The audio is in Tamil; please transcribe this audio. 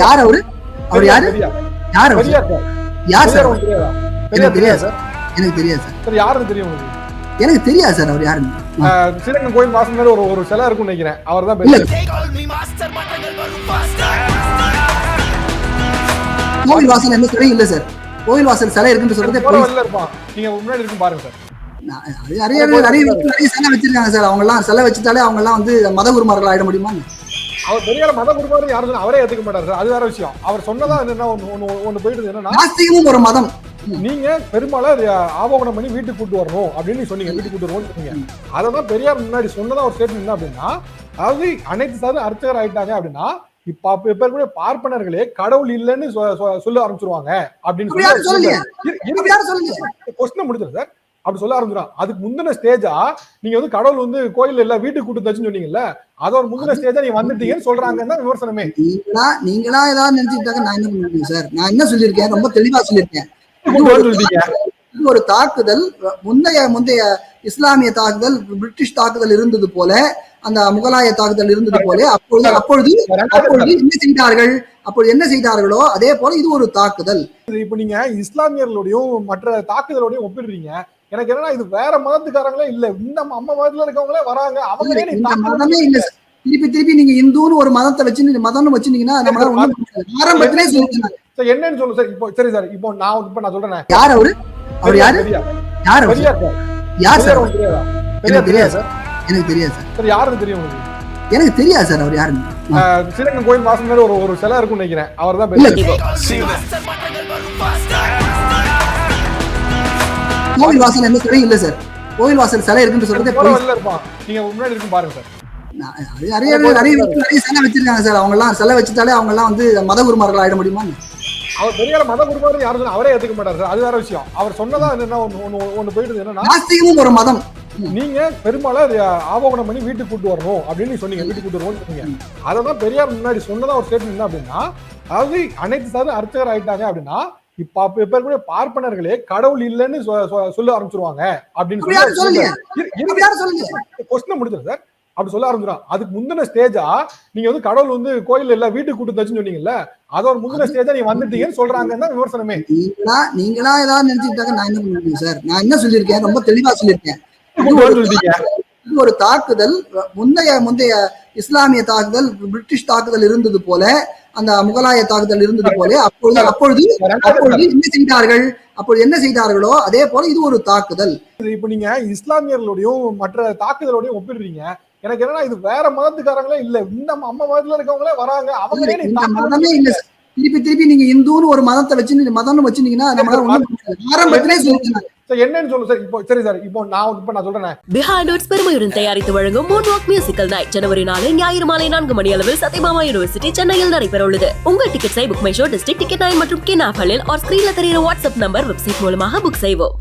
யார் அவரு? அவர் யாரு? யார் அவர்? யார் சார்? எனக்கு தெரியாது சார். எனக்கு தெரியாது சார். சார் யாருன்னு தெரியும் உங்களுக்கு? எனக்கு தெரியாது சார் அவர் யாருன்னு. ஸ்ரீரங்கம் கோயில் வாசல் மேல ஒரு சிலை இருக்கும்னு நினைக்கிறேன். அவர்தான் இல்ல. கோவில் வாசல் எந்த சிலையும் இல்ல சார். கோவில் வாசல் சிலை இருக்குன்னு சொல்றதே வெளில இருப்பான். நீங்க முன்னாடி இருக்கும் பாருங்க சார். நிறைய சிலை வச்சிருக்காங்க சார். அவங்க எல்லாம் சிலை வச்சுட்டாலே அவங்க எல்லாம் வந்து மதகுருமார்கள் ஆயிட முடியுமா? அவர் பெரிய மத குருமார் யாரும் அவரே ஏத்துக்க மாட்டாரு சார். அது வேற விஷயம். அவர் சொன்னதா என்ன ஒண்ணு போயிடுது என்னன்னா நாஸ்திகமும் ஒரு மதம். நீங்க பெரும்பாலும் ஆபோகனம் பண்ணி வீட்டுக்கு கூட்டு வரணும் அப்படின்னு சொன்னீங்க. வீட்டுக்கு கூட்டு வரணும்னு சொன்னீங்க. அததான் பெரியார் முன்னாடி சொன்னதா ஒரு ஸ்டேட்மெண்ட் என்ன அப்படின்னா, அதாவது அனைத்து சாரும் அர்ச்சகர் ஆயிட்டாங்க அப்படின்னா இப்ப இருக்கக்கூடிய பார்ப்பனர்களே கடவுள் இல்லைன்னு சொல்ல ஆரம்பிச்சிருவாங்க அப்படின்னு கொஸ்டின் முடிஞ்சது சார். அப்படி சொல்ல ஆரம்பிச்சிடும். அதுக்கு முந்தின ஸ்டேஜா நீங்க வந்து கடவுள் வந்து கோயில் இல்ல வீட்டுக்கு கூட்டு தச்சுன்னு சொன்னீங்கல்ல, அது ஒரு முந்தின ஸ்டேஜா நீங்க வந்துட்டீங்கன்னு சொல்றாங்கன்னா விமர்சனமே. நீங்களா ஏதாவது நினைச்சுட்டாங்க. நான் என்ன பண்ணுவேன் சார்? நான் என்ன சொல்லியிருக்கேன்? ரொம்ப தெளிவா சொல்லியிருக்கேன். இது ஒரு தாக்குதல். முந்தைய இஸ்லாமிய தாக்குதல், பிரிட்டிஷ் தாக்குதல் இருந்தது போல, அந்த முகலாய தாக்குதல் இருந்தது போல அப்பொழுது என்ன செய்தார்களோ அதே போல இது ஒரு தாக்குதல். இப்ப நீங்க இஸ்லாமியர்களுடையும் மற்ற தாக்குதலோடையும் ஒப்பிடுறீங்க. எனக்கு என்னன்னா இது வேற மதத்துக்காரங்களே இல்ல, இந்த அம்மா மதத்துல இருக்கவங்களே வராங்க. அவங்க இல்ல. திருப்பி நீங்க இந்துன்னு ஒரு மதத்தை வச்சு மதம்னு வச்சிருந்தீங்கன்னா ஆரம்பத்திலே சொல்லுங்க என்னன்னு சொல்லு சார். இப்போ சரி சார், இப்போ நான் சொல்றேன். யார் அவரு? அவர் யாரு? யார் அவர்? யார் சார்? எனக்கு தெரியாது சார். எனக்கு தெரியாது சார். சார் யாருன்னு தெரியும் உங்களுக்கு? எனக்கு தெரியாது சார் அவர் யாருன்னு. ஸ்ரீரங்கம் கோயில் வாசல் மேல ஒரு சிலை இருக்கும்னு நினைக்கிறேன். அவர்தான் கோவில் வாசல் எந்த சிலையும் இல்ல சார். கோவில் வாசல் சிலை இருக்குன்னு சொல்றதே வெளில இருப்பான். நீங்க முன்னாடி இருக்கும் பாருங்க சார். நிறைய சிலை வச்சிருக்காங்க சார். அவங்க எல்லாம் சிலை வச்சுட்டாலே அவங்க எல்லாம் வந்து மதகுருமார்கள் ஆயிட முடியுமா? அவர் பெரிய மத குருமார் யாரும் அவரே ஏத்துக்க மாட்டாரு சார். அது வேற விஷயம். அவர் சொன்னதா என்ன ஒண்ணு போயிடுது என்னன்னா நாஸ்திகமும் ஒரு மதம். நீங்க பெரும்பாலும் ஆபோகனம் பண்ணி வீட்டுக்கு கூட்டு வரணும் அப்படின்னு சொன்னீங்க. வீட்டுக்கு கூட்டு வரணும்னு சொன்னீங்க. அததான் பெரியார் முன்னாடி சொன்னதா ஒரு ஸ்டேட்மெண்ட் என்ன அப்படின்னா, அதாவது அனைத்து சாரும் அர்ச்சகர் ஆயிட்டாங்க அப்படின்னா இப்ப இருக்கக்கூடிய பார்ப்பனர்களே கடவுள் இல்லைன்னு சொல்ல ஆரம்பிச்சிருவாங்க அப்படின்னு கொஸ்டின் முடிஞ்சது சார். அப்படி சொல்ல ஆரம்பிச்சிடும். அதுக்கு முந்தின ஸ்டேஜா நீங்க வந்து கடவுள் வந்து கோயில் இல்ல வீட்டுக்கு கூட்டு தச்சுன்னு சொன்னீங்கல்ல, அது ஒரு முந்தின ஸ்டேஜா நீங்க வந்துட்டீங்கன்னு சொல்றாங்கன்னா விமர்சனமே. நீங்களா ஏதாவது நினைச்சுட்டாங்க. நான் என்ன பண்ணுவேன் சார்? நான் என்ன சொல்லியிருக்கேன்? ரொம்ப தெளிவா சொல்லியிருக்கேன். இது ஒரு தாக்குதல். முந்தைய இஸ்லாமிய தாக்குதல், பிரிட்டிஷ் தாக்குதல் இருந்தது போல, அந்த முகலாய தாக்குதல் இருந்தது போல அப்பொழுது என்ன செய்தார்களோ அதே போல இது ஒரு தாக்குதல். இப்ப நீங்க இஸ்லாமியர்களுடையும் மற்ற தாக்குதலோடையும் ஒப்பிடுறீங்க. எனக்கு என்னன்னா இது வேற மதத்துக்காரங்களே இல்ல, இந்த அம்மா மதத்துல இருக்கவங்களே வராங்க. அவங்க மதமே இல்ல. திருப்பி நீங்க இந்துன்னு ஒரு மதத்தை வச்சு மதம்னு வச்சிருந்தீங்கன்னா ஆரம்பத்திலே சொல்லுங்க என்னன்னு சொல்லு சார். இப்போ சரி சார், இப்போ நான் சொல்றேன். பிஹைண்ட் நோட்ஸ் பெருமையுடன் தயாரித்து வழங்கும் மூன்வாக் மியூசிக்கல் நைட் ஜனவரி 4 ஞாயிறு மாலை 4 மணி அளவில் சத்யபாமா யூனிவர்சிட்டி சென்னையில் நடைபெற உள்ளது. உங்கள் டிக்கெட்ஸை book my show, district ticket 9 மற்றும் கின் ஆஃபலில் ஸ்கிரீன்ல தெரியுற வாட்ஸ்அப் நம்பர், வெப்சைட் மூலமாக புக் செய்வோம்.